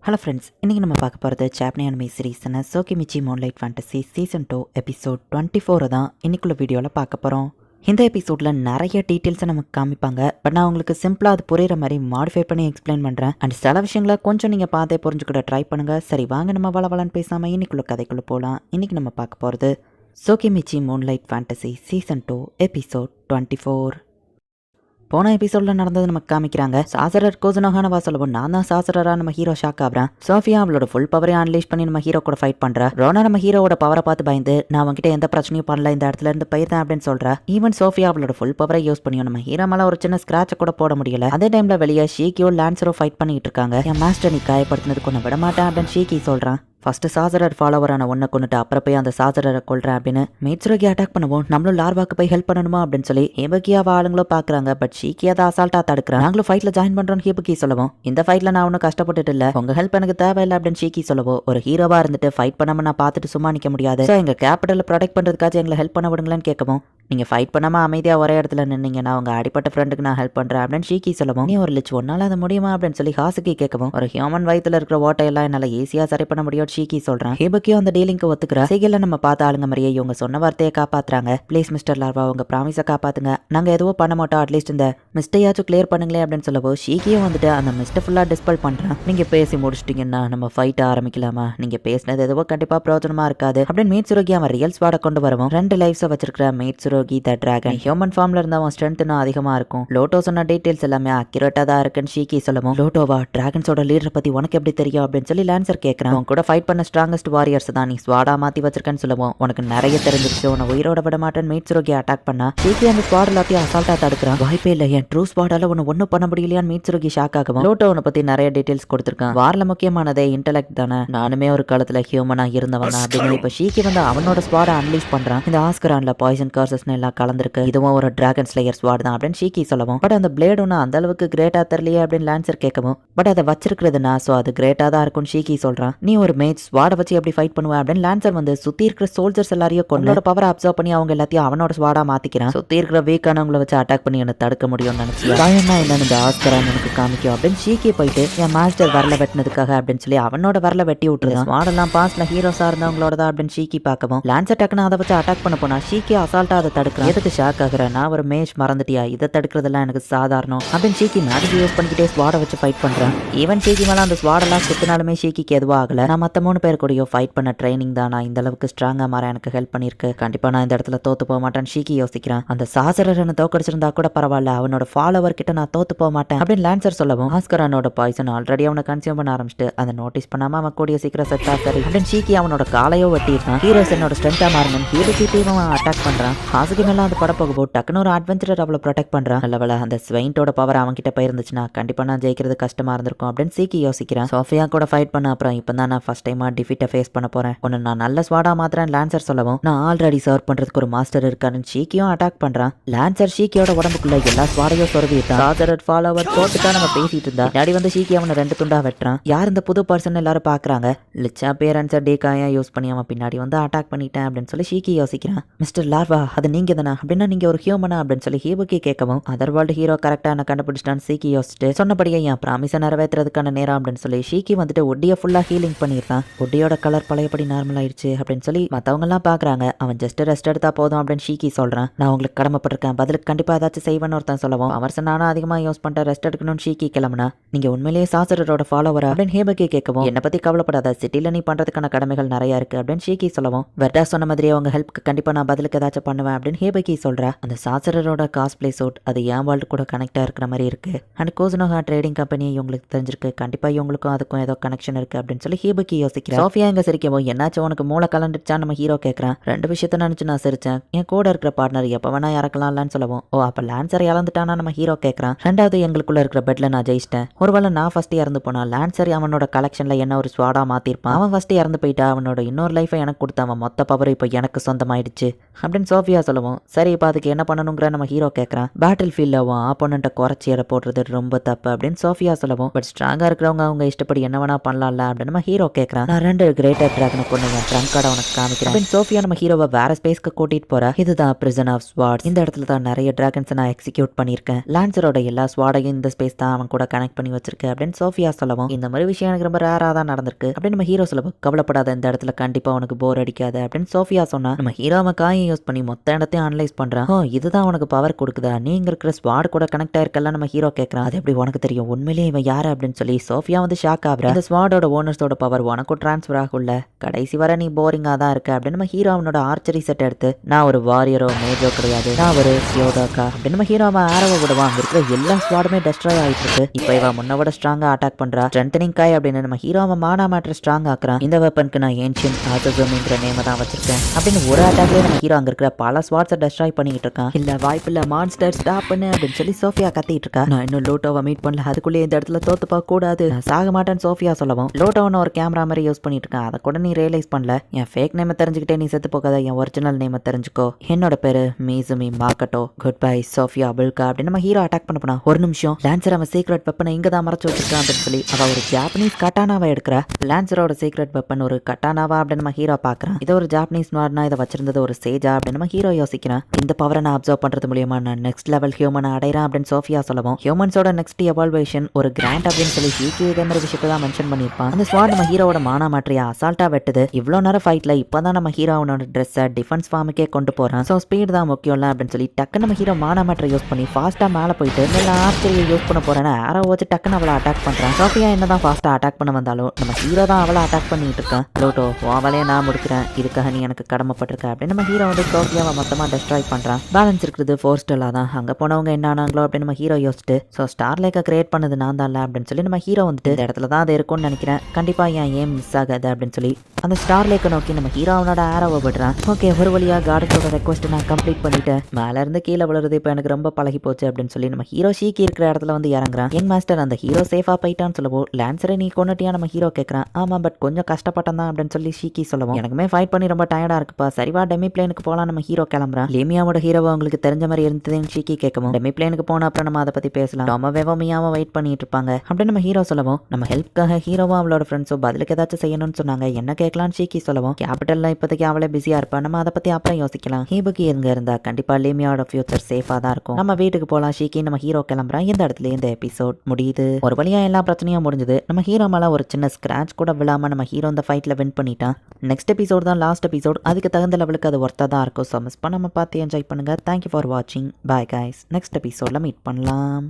Hello friends, இன்றைக்கி நம்ம பார்க்க போகிறது ஜாப்பனீஸ் அனிமே சீரீஸான Tsukimichi moonlight fantasy season 2 episode 24 தான் இன்னைக்குள்ள வீடியோவில் பார்க்க போகிறோம். இந்த எபிசோடில் நிறைய டீட்டெயில்ஸை நமக்கு காமிப்பாங்க. பட் நான் உங்களுக்கு சிம்பிளாக அது புரியுற மாதிரி மாடிஃபை பண்ணி எக்ஸ்பிளைன் பண்ணுறேன். அண்ட் சில விஷயங்களை கொஞ்சம் நீங்கள் பார்த்தே புரிஞ்சுக்கிட்ட ட்ரை பண்ணுங்கள். சரி வாங்க நம்ம வளவலன்னு பேசாமல் இன்னைக்குள்ள கதைக்குள்ளே போகலாம். இன்றைக்கி நம்ம பார்க்க போகிறது சோகிமிச்சி மூன்லைட் ஃபேண்டசி சீசன் 2 எபிசோட் 24. போன எபிசோடில் நடந்தது நமக்கு காமிக்கிறாங்க. சாசரர் கோசனோகானவா சொல்லவும் நான் தான் சாசரரா நம்ம ஹீரோ ஷாக் ஆகுறேன். சோஃபியா அவளோட ஃபுல் பவரை அன்லீஷ் பண்ணி நம்ம ஹீரோ கூட ஃபைட் பண்றா. ரோனா நம்ம ஹீரோட பவரை பார்த்து பயந்து நான் அவங்ககிட்ட எந்த பிரச்சனையும் பண்ணல, இந்த இடத்துல இருந்து போயிருந்தேன் அப்படின்னு சொல்றா. ஈவன் சோஃபியா அவளோட ஃபுல் பவரை யூஸ் பண்ணியும் நம்ம ஹீரோ மேல ஒரு சின்ன ஸ்கிராட்சை கூட போட முடியல. அதே டைம்ல வெளியே ஷீக்கியோ லான்சரோ ஃபைட் பண்ணிட்டு இருக்காங்க. என் மாஸ்டர் நீ காயப்படுத்தினது கொண்டு விட மாட்டேன் அப்படின்னு ஷீக்கி சொல்றான். ஃபர்ஸ்ட் சாசரர் ஃபாலோவரான ஒன்றை கொண்டுட்டு அப்புறம் போய் அந்த சாசரரை கொள்றேன் அப்படின்னு மீட்சுரோகி அட்டாக் பண்ணுவோம். நம்மளும் லார்வாக்கு போய் ஹெல்ப் பண்ணணுமா அப்படின்னு சொல்லி ஹேபக்கியாவ ஆளுங்களும் பாக்குறாங்க. பட் ஷீக்கி அதை அசால்ட்டா தடுக்கிறான். நாங்களும் ஃபைட்ல ஜாயின் பண்றோம் ஹேபக்கி சொல்லவும், இந்த ஃபைட்ல நான் ஒன்றும் கஷ்டப்பட்டுட்டு இல்ல, உங்க ஹெல்ப் எனக்கு தேவையில்லை அப்படின்னு ஷீக்கி சொல்லவோ, ஒரு ஹீரோவா இருந்துட்டு ஃபைட் பண்ணாம நான் பார்த்துட்டு சும்மா நிக்க முடியாது. ஸோ எங்க கேபிட்டலை ப்ரொடெக்ட் பண்றதுக்காச்சும் எங்களை ஹெல்ப் பண்ண விடுங்களேன்னு கேட்கவும், நீங்க ஃபைட் பண்ணாம அமைதியா ஒரே இடத்துல நின்னீங்கன்னா உங்க அடிப்பட்ட ஃப்ரெண்டுக்கு நான் ஹெல்ப் பண்றேன் அப்படின்னு ஷீக்கி சொல்லவும், நீ ஒரு லிச் ஒன்னால அது முடியுமா அப்படின்னு சொல்லி ஹாசுகி கேட்கவும், ஒரு ஹியூமன் வயித்துல இருக்கிற ஓட்டையெல்லாம் என்னால ஈஸியா சரி பண்ண முடியும் ஷீக்கி சொல்றேன். ஹேபக்கியோ அந்த டீலிங்க்கு ஒத்துக்கிறா. செய்கல நம்ம பார்த்த ஆளுங்க மாதிரியே இவங்க சொன்ன வார்த்தையை காப்பாத்துறாங்க. ப்ளீஸ் மிஸ்டர் லார்வா, உங்க ப்ராமிஸை காப்பாத்துங்க, நாங்க எதுவும் பண்ண மாட்டோம், அட்லீஸ்ட் இந்த மிஸ்டையாச்சும் கிளியர் பண்ணுங்களே அப்படின்னு சொல்லவோ, ஷீக்கியும் வந்துட்டு அந்த மிஸ்டர் ஃபுல்லா டிஸ்பல் பண்றான். நீங்க பேசி முடிச்சிட்டீங்கன்னா நம்ம ஃபைட் ஆரம்பிக்கலாமா, நீங்க பேசினது எதுவோ கண்டிப்பா பிரயோஜனமா இருக்காது அப்படின்னு மீட்சுரோகி அவன் ரியல் ஸ்வாட கொண்டு வரவும், 2 லைஃப்ஸை வச்சிருக்கிற மீட்சுரோகி த டிராகன் ஹியூமன் ஃபார்ம்ல இருந்த அவன் ஸ்ட்ரென்த் இன்னும் அதிகமா இருக்கும். லோட்டோ சொன்ன டீடைல்ஸ் எல்லாமே அக்யூரேட்டா தான் இருக்குன்னு ஷீக்கி சொல்லவும், லோட்டோவா டிராகன்ஸோட லீடரை பத்தி உனக்கு எப்படி தெரியும் அப்படின்னு சொல்லி லான்சர் கேட்கறான். அவன் கூட ஃபைட் பண்ண ஸ்ட்ராங்கஸ்ட் வாரியர்ஸ் தான் நீ ஸ்வாடா மாத்தி வச்சிருக்கேன்னு சொல்லவும், உனக்கு நிறைய தெரிஞ்சிருச்சு, உன உயிரோட விட மாட்டேன்னு மீட்சுரோகி அட்டாக் பண்ணா. ஷீக்கி அந்த ஸ்வாட் எல்லாத்தையும் அசால்ட்டா தடுக்கிறான். வாய்ப்பே இல்லை, என் ட்ரூ ஸ்வாடால உன்னை ஒன்னும் பண்ண முடியலையான்னு மீட்சுரோகி ஷாக் ஆகவும், லோட்டோ உன்னை பத்தி நிறைய டீடைல்ஸ் கொடுத்திருக்கான். வார்ல முக்கியமானதே இன்டெலெக்ட் தானே, நானுமே ஒரு காலத்துல ஹியூமனா இருந்தவன் அப்படின்னு இப்ப ஷீக்கி வந்து அவனோட ஸ்வாடை அன்லீஷ் பண்றான். இந்த ஆஸ்கரான்ல பாய்சன் கர்சஸ்னு எல்லாம் கலந்துருக்கு, இதுவும் ஒரு டிராகன் ஸ்லேயர் ஸ்வாட் தான் அப்படின்னு ஷீக்கி சொல்லவும், பட் அந்த பிளேட் ஒன்று அந்த அளவுக்கு கிரேட்டா தெரியலையே அப்படின்னு லான்சர் கேட்கவும், பட் அதை வச்சிருக்கிறதுனா சோ அது கிரேட்டா தான் இருக்கும்னு ஷீக்கி சொல்றான். நீ ஒரு மேஜ் ஸ்வாடை வச்சு எப்படி ஃபைட் பண்ணுவ அப்படின்னு லான்சர் வந்து சுத்தி இருக்கிற சோல்ஜர்ஸ் எல்லாரையும் கொண்டோட பவரை அப்சர்வ் பண்ணி அவங்க எல்லாத்தையும் அவனோட ஸ்வாடா மாத்திக்கிறான். சுத்தி இருக்கிற வீக்கானவங்களை வச்சு அட்டாக் பண்ணி என்ன தடுக்க முடியும்னு நினைச்சு காயம்னா என்னன்னு இந்த ஆஸ்கரான் எனக்கு காமிக்கும் அப்படின்னு ஷீக்கி போயிட்டு என் மாஸ்டர் வரல வெட்டினதுக்காக அப்படின்னு சொல்லி அவனோட வரல வெட்டி விட்டுருதான். ஸ்வாடெல்லாம் பாஸ்ட்ல ஹீரோஸா இருந்தவங்களோட தான் அப்படின்னு ஷீக்கி பார்க்கவும், லான்சர் டக்குன்னு அதை வச்சு அட்டாக் பண்ண போனா ஷீக்கி அசால்ட்டா அதை தடுக்கிறான். எதுக்கு ஷாக் ஆகுறேன், நான் ஒரு மேஜ் மறந்துட்டியா, இதை தடுக்கிறதெல்லாம் எனக்கு சாதாரணம் அப்படின்னு ஷீக்கி மேஜிக் யூஸ் பண்ணிக்கிட்டே ஸ்வாடை வச்சு ஃபைட் பண்றான். ஈவன் ஷீக்கி மேல அந்த ஸ்வாடெல்லாம் சுத்தினாலுமே ஷீக்கிக்கு எதுவும் ஆகல. நான் மற்ற 3 பேர் கூடயோ ஃபைட் பண்ண ட்ரைனிங் தான் நான் இந்த அளவுக்கு ஸ்ட்ராங்கா மாற எனக்கு ஹெல்ப் பண்ணிருக்கு, கண்டிப்பா நான் இந்த இடத்துல தோத்து போக மாட்டேன்னு ஷீக்கி யோசிக்கிறான். அந்த சாசரர் என்ன தோக்கடிச்சிருந்தா கூட பரவாயில்ல, அவனோட ஃபாலோவர் கிட்ட நான் தோத்து போக மாட்டேன் அப்படின்னு லான்சர் சொல்லவும், ஆஸ்கரானோட பாய்சன் ஆல்ரெடி அவனை கன்சியூம் பண்ண ஆரம்பிச்சுட்டு அதை நோட்டீஸ் பண்ணாம அவன் கூடிய சீக்கிரம் செத்தா சரி அப்படின்னு ஷீக்கி அவனோட காலையோ வெட்டியிருக்கான். ஹீரோஸ் என்னோட ஸ்ட்ரென்த்தா மாறணும் ஹீரோக்கு அவன் அட்டாக் பண்றான். ஹாசுகி மேல அந்த படம் போக டக்குன்னு ஒரு அட்வென்ச்சரர் அவளை ப்ரொடெக்ட் பண்றான். நல்லவள அந்த ஸ்வெயின்டோட பவர் அவன் கிட்ட போயிருந்துச்சுன்னா கண்டிப்பா நான் ஜெயிக்கிறது கஷ்டமா இருந்திருக்கும் அப்படின்னு சீக்கி யோசிக்கிறான். சோஃபியா கூட ஃபைட் பண்ண அப்புறம் இப்பதான் நான் ஃபர்ஸ்ட் டைமா டிஃபீட்டை ஃபேஸ் பண்ண போறேன், ஒன்னு நான் நல்ல ஸ்வாடா மாத்திரேன் லான்சர் சொல்லவும், நான் ஆல்ரெடி சர்வ் பண்றதுக்கு ஒரு மாஸ்டர் இருக்கான்னு ஷீக்கியும் அட்டாக் பண்றான். லான்சர் ஷீக்கியோட உடம்புக்குள்ள எல்லா ஸ்வாடையும் சொருவிட்டான். சாசரர் ஃபாலோவர் தோத்துட்டா நம்ம பேசிட்டு இருந்தா முன்னாடி வந்து ஷீக்கி அவனை 2 துண்டா வெட்டுறான். யார் இந்த புது பர்சன் எல்லாரும் பாக்குறாங்க. லிச்சா பேரன்ஸர் டேக்காயா யூஸ் பண்ணி அவன் பின்னாடி வந்து அட்டாக் பண்ணிட்டேன் அப்படின்னு சொல்லி ஷீக்கி யோசிக்கிறான். மிஸ்டர் லார்வா, அது நீங்க தானே அப்படின்னா நீங்க ஒரு ஹியூமனா அப்படின்னு சொல்லி ஹேபக்கி கேட்கவும், அதர் வேர்ல்டு ஹீரோ கரெக்டா என்ன கண்டுபிடிச்சிட்டான்னு ஷீக்கி யோசிச்சுட்டு சொன்னபடியே என் ப்ராமிஸை நிறைவேற்றுறதுக்கான நேரம் அப்படின்னு சொல்லி ஷீக்கி வந்துட்டு ஒட்டியை ஃபுல்லா ஹீலிங் பண்ணிருக்கான். ஒட்டியோட கலர் பழையபடி நார்மல் ஆயிடுச்சு அப்படின்னு சொல்லி மத்தவங்க எல்லாம் பாக்குறாங்க. அவன் ஜஸ்ட் ரெஸ்ட் எடுத்தா போதும் அப்படின்னு ஷீக்கி சொல்றான். நான் உங்களுக்கு கடமைப்பட்டிருக்கேன், பதிலுக்கு கண்டிப்பா ஏதாச்சும் செய்வேன்னு ஒருத்தன் சொல்லவும், அவர்ஸ் நானும் அதிகமா யூஸ் பண்ணிட்டு ரெஸ்ட் எடுக்கணும்னு ஷீக்கி கிளம்புனா, நீங்க உண்மையிலேயே சாசரரோட ஃபாலோவரா அப்படின்னு ஹேபக்கி கேட்கவும், என்ன பத்தி கவலைப்படாத, சிட்டில நீ பண்றதுக்கான கடமைகள் நிறைய இருக்கு அப்படின்னு ஷீக்கி சொல்லவும், வெர்டா சொன்ன மாதிரியே அவங்க ஹெல்ப்க்கு கண்டிப்பா நான் பதிலுக்கு ஏதாச்சும் பண்ணுவேன் அப்படின்னு ஹேபக்கி சொல்றா. அந்த சாசரரோட காஸ்ப்ளே சூட் அது என் வேர்ல்டு கூட கனெக்டா இருக்கிற மாதிரி இருக்கு. அண்ட் கோசனோகா ட்ரேடிங் கம்பெனி இவங்களுக்கு தெரிஞ்சிருக்கு, கண்டிப்பா இவங்களுக்கும் அதுக்கும் ஏதோ கனெக்ஷன் இருக்கு அப்படின்னு சொல்லி ஹேபக்கி யோசிக்கிறேன். சோஃபியா எங்க சிரிக்கவும், என்னாச்சும் உனக்கு மூளை கலந்துச்சா நம்ம ஹீரோ கேட்கறான். 2 விஷயத்த நினைச்சு நான் சிரிச்சேன், என் கூட இருக்கிற பார்ட்னர் எப்ப வேணா இறக்கலாம்லான்னு சொல்லவும், ஓ அப்ப லான்சர் இறந்துட்டானா நம்ம ஹீரோ கேட்கறான். 2வது எங்களுக்குள்ள இருக்கிற பெட்ல நான் ஜெயிச்சிட்டேன், ஒருவேளை நான் ஃபர்ஸ்ட் இறந்து போனா லான்சர் அவனோட கலெக்ஷன்ல என்ன ஒரு ஸ்வாடா மாத்திருப்பான், அவன் ஃபர்ஸ்ட் இறந்து போயிட்டா அவனோட இன்னொரு லைஃபை எனக்கு கொடுத்த அவன் மொத்த பவர் இப்போ எனக்கு சொந்தமாயிடுச்சு அப்படின்னு சோஃபியா சொல்லவும் சரி இப்போ அதுக்கு என்ன பண்ணணுங்கிற நம்ம ஹீரோ கேட்கறான். பேட்டில் ஃபீல்ட்ல அவன் ஆப்போனண்ட்டை குறைச்சி எடை போடுறது ரொம்ப தப்பு அப்படின்னு சோஃபியா சொல்லவும் பட் ஸ்ட்ராங்கா இருக்கிறவங்க அவங்க இஷ்டப்படி என்ன வேணா பண்ணலாம்ல அப்படின்னு நம்ம ஹீரோ கேட்கறான். நான் 2 கிரேட்டர் டிராகனை கொண்டு என் ட்ரங்க் கார்டை உனக்கு காமிக்கிறேன் அப்படின்னு சோஃபியா நம்ம ஹீரோவை வேற ஸ்பேஸ்க்கு கூட்டிட்டு போற. இதுதான் பிரிசன் ஆஃப் ஸ்வார்ட்ஸ். இந்த இடத்துல தான் நிறைய டிராகன்ஸ் நான் எக்ஸிக்யூட் பண்ணியிருக்கேன். லான்சரோட எல்லா ஸ்வாடையும் இந்த ஸ்பேஸ் தான் அவன் கூட கனெக்ட் பண்ணி வச்சிருக்கு அப்படின்னு சோஃபியா சொல்லவும் இந்த மாதிரி விஷயம் எனக்கு ரொம்ப ரேரா தான் நடந்திருக்கு அப்படின்னு நம்ம ஹீரோ சொல்லவும் கவலைப்படாத, இந்த இடத்துல கண்டிப்பா உனக்கு போர் அடிக்காது அப்படின்னு சோஃபியா சொன்னா. நம்ம ஹீரோ அவன் காயை யூஸ் பண்ணி மொத்த இடத்தையும் அனலைஸ் பண்றான். ஓ இதுதான் உனக்கு பவர் கொடுக்குதா, நீங்க இருக்கிற ஸ்வாட் கூட கனெக்ட் ஆயிருக்கல நம்ம ஹீரோ கேட்கறான். அது எப்படி உனக்கு தெரியும், உண்மையிலேயே இவன் யாரு அப்படின்னு சொல்லி சோஃபியா வந்து ஷாக் ஆகுறா. இந்த ஸ்வாடோட ஓனர்ஸோட பவர் உனக்கும் டிரான்ஸ்ஃபர் ஆகும்ல, கடைசி வரை நீ போரிங்கா தான் இருக்க அப்படின்னு நம்ம ஹீரோ அவனோட ஆர்ச்சரி செட் எடுத்து நான் ஒரு வாரியரோ மேஜோ கிடையாது, நான் ஒரு யோதாக்கா அப்படின்னு நம்ம ஹீரோ அவன் ஆரவ விடுவான். அங்க இருக்கிற எல்லா ஸ்வாடுமே டெஸ்ட்ராய் ஆயிட்டு இருக்கு. இப்போ இவன் முன்னோட ஸ்ட்ராங்கா அட்டாக் பண்றா. ஸ்ட்ரென்தனிங் காய் அப்படின்னு நம்ம ஹீரோ அவன் மானா மேட்டர் ஸ்ட்ராங் ஆக்குறான். இந்த வெப்பனுக்கு நான் ஏன்ஷியன் ஆசோசம்ங்கிற நேம தான் வச்சிருக்கேன் அப்படின்னு ஒரு அட்டாக்லேயே நம்ம ஹீரோ அங்க இருக்கிற பல ஸ்வாட்ஸை டெஸ்ட்ராய் பண்ணிட்டு இருக்கான். இல்ல வாய்ப்பு இல்ல, மான்ஸ்டர் ஸ்டாப் பண்ணு அப்படின்னு சொல்லி சோஃபியா கத்திட்டு இருக்கா. நான் இன்னும் லோட்டோவை மீட் பண்ணல, அதுக்குள்ளேயே இந்த இடத்துல தோத்து போக கூடாது, நான் சாக மாட்டேன்னு சோஃபியா சொல்லவும் லோட்டோவன் ஒரு கேமரா மாதிரி யூஸ் பண்ணிட்டு இருக்கான். அதை கூட நீ ரியலைஸ் பண்ணல. என் ஃபேக் நேமை தெரிஞ்சுக்கிட்டே நீ செத்து போகாத, என் ஒரிஜினல் நேமை தெரிஞ்சுக்கோ. என்னோட பேரு மீசுமி மாக்கட்டோ. குட் பை சோஃபியா புல்கா அப்படின்னு நம்ம ஹீரோ அட்டாக் பண்ண போனா. ஒரு நிமிஷம், லான்சர் அவன் சீக்ரெட் வெப்பனை இங்க தான் மறைச்சு வச்சிருக்கான் அப்படின்னு சொல்லி அவ ஒரு ஜாப்பனீஸ் கட்டானாவை எடுக்கிற. லான்சரோட சீக்ரெட் வெப்பன் ஒரு கட்டானாவா அப்படின்னு நம்ம ஹீரோ பாக்குறான். இது ஒரு ஜாப்பனீஸ் மார்னா இதை வச்சிருந்தது ஒரு சேஜா அப்படின்னு நம்ம ஹீரோ யோசிக்கிறான். இந்த பவரை நான் அப்சர்வ் பண்றது மூலியமா நான் நெக்ஸ்ட் லெவல் ஹியூமன் அடைறேன் அப்படின்னு சோஃபியா சொல்லவும் ஹியூமன்ஸோட நெக்ஸ்ட் எவால்வேஷன் ஒரு கிராண்ட் அப்படின்னு சொல்லி ஷீக்கி இதே மாதிரி விஷயத்தை தான் மென்ஷன் பண்ணியிருப்பான். அந்த ஸ்வாட் நம்ம ஹீரோட மானா மாற்றியா அசால்ட்டா வெட்டுது. இவ்வளோ நேரம் ஃபைட்ல இப்பதான் நம்ம ஹீரோனோட ட்ரெஸ்ஸை டிஃபென்ஸ் ஃபார்முக்கே கொண்டு போறான். ஸோ ஸ்பீட் தான் முக்கியம் அப்படின்னு சொல்லி டக்குன்னு நம்ம ஹீரோ மானா மாற்ற யூஸ் பண்ணி ஃபாஸ்டா மேலே போயிட்டு எல்லா ஆர்ச்சரியை யூஸ் பண்ண போறேன்னு ஆரோ வச்சு டக்குன்னு அவளை அட்டாக் பண்றான். சோஃபியா என்னதான் ஃபாஸ்டா அட்டாக் பண்ண வந்தாலும் நம்ம ஹீரோ தான் அவளை அட்டாக் பண்ணிட்டு இருக்கான். லோட்டோ அவளையே நான் முடிக்கிறேன், இதுக்காக நீ எனக்கு கடமைப்பட்டிருக்க அப்படின்னு நம்ம ஹீரோ வந்து சோஃபியாவை மொத்தமா டெஸ்ட்ராய் பண்றான். பேலன்ஸ் இருக்கிறது ஃபோர்ஸ்டலா தான், அங்க போனவங்க என்ன ஆனாங்களோ அப்படின்னு நம்ம ஹீரோ யோசிச்சுட்டு ஸோ ஸ்டார் லேக்கை கிரியேட் பண்ணது நான் தான் அப்படின்னு சொல்லி நம்ம ஹீரோ வந்துட்டு இந்த இடத்துல தான் அது இருக்கும்னு நினைக்கிறேன், கண்டிப்பா என் ஏம் மிஸ் ஆகாது அப்படின்னு சொல்லி அந்த ஸ்டார் லேக்கை நோக்கி நம்ம ஹீரோ அவனோட ஆரோவை விடுறான். ஓகே ஒரு வழியா கார்டனோட ரெக்வஸ்ட் நான் கம்ப்ளீட் பண்ணிட்டேன், மேல இருந்து கீழே விழுறது இப்போ எனக்கு ரொம்ப பழகி போச்சு அப்படின்னு சொல்லி நம்ம ஹீரோ ஷீக்கி இருக்கிற இடத்துல வந்து இறங்குறான். யங் மாஸ்டர் அந்த ஹீரோ சேஃபா போயிட்டான்னு சொல்லவும் லான்சரை நீ கொண்டுட்டியா நம்ம ஹீரோ கேட்கறான். ஆமா பட் கொஞ்சம் கஷ்டப்பட்டான் தான் அப்படின்னு சொல்லி ஷீக்கி சொல்லவும் எனக்குமே ஃபைட் பண்ணி ரொம்ப டயர்டா இருக்குப்பா, சரிவா டெமி பிளேனுக்கு போகலாம் நம்ம ஹீரோ கிளம்புறான். லேமியாவோட ஹீரோவை உங்களுக்கு தெரிஞ்ச மாதிரி இருந்ததுன்னு ஷீக்கி கேட்கவும் டெமி பிளேனுக்கு போன அப்புறம் நம்ம அதை பத்தி பேசலாம், ரொம்பவே மியாவும் வெயிட் பண்ணிட்டு இருப்பாங்க அப்படின்னு நம்ம ஹீரோ சொல்லவும் நம்ம ஹெல்ப்காக ஹீரோவும் அவளோட ஃப்ரெண்ட்ஸோ பதிலுக்கு ஏதாச்சும் செய்யணும்னு சொன்னாங்க, என்ன கேட்கலான்னு ஷீக்கி சொல்லவும் கேபிட்டல்ல இப்போதைக்கு அவளே பிஸியா இருப்பா, நம்ம அதை பத்தி அப்புறம் யோசிக்கலாம், ஹீபுக்கு எங்க இருந்தா கண்டிப்பா லேமியாவோட ஃபியூச்சர் சேஃபா தான் இருக்கும், நம்ம வீட்டுக்கு போலாம் ஷீக்கி நம்ம ஹீரோ கிளம்புறான். இந்த இடத்துல இந்த எபிசோட் முடியுது. ஒரு வழியா எல்லா பிரச்சனையும் முடிஞ்சது. நம்ம ஹீரோ மேல ஒரு சின்ன ஸ்கிராச் கூட விழாம நம்ம ஹீரோ இந்த ஃபைட்ல வின் பண்ணிட்டான். நெக்ஸ்ட் எபிசோட் தான் லாஸ்ட் எபிசோட், அதுக்கு தகுந்த லெவலுக்கு அது ஒர்த்தா தான் இருக்கும். ஸோ மிஸ் பண்ணாம பார்த்து என்ஜாய் பண்ணுங்க. தேங்க்யூ ஃபார் வாட்சிங். பாய் கைஸ், நெக்ஸ்ட் எபிசோட்ல மீட் பண்ணலாம்.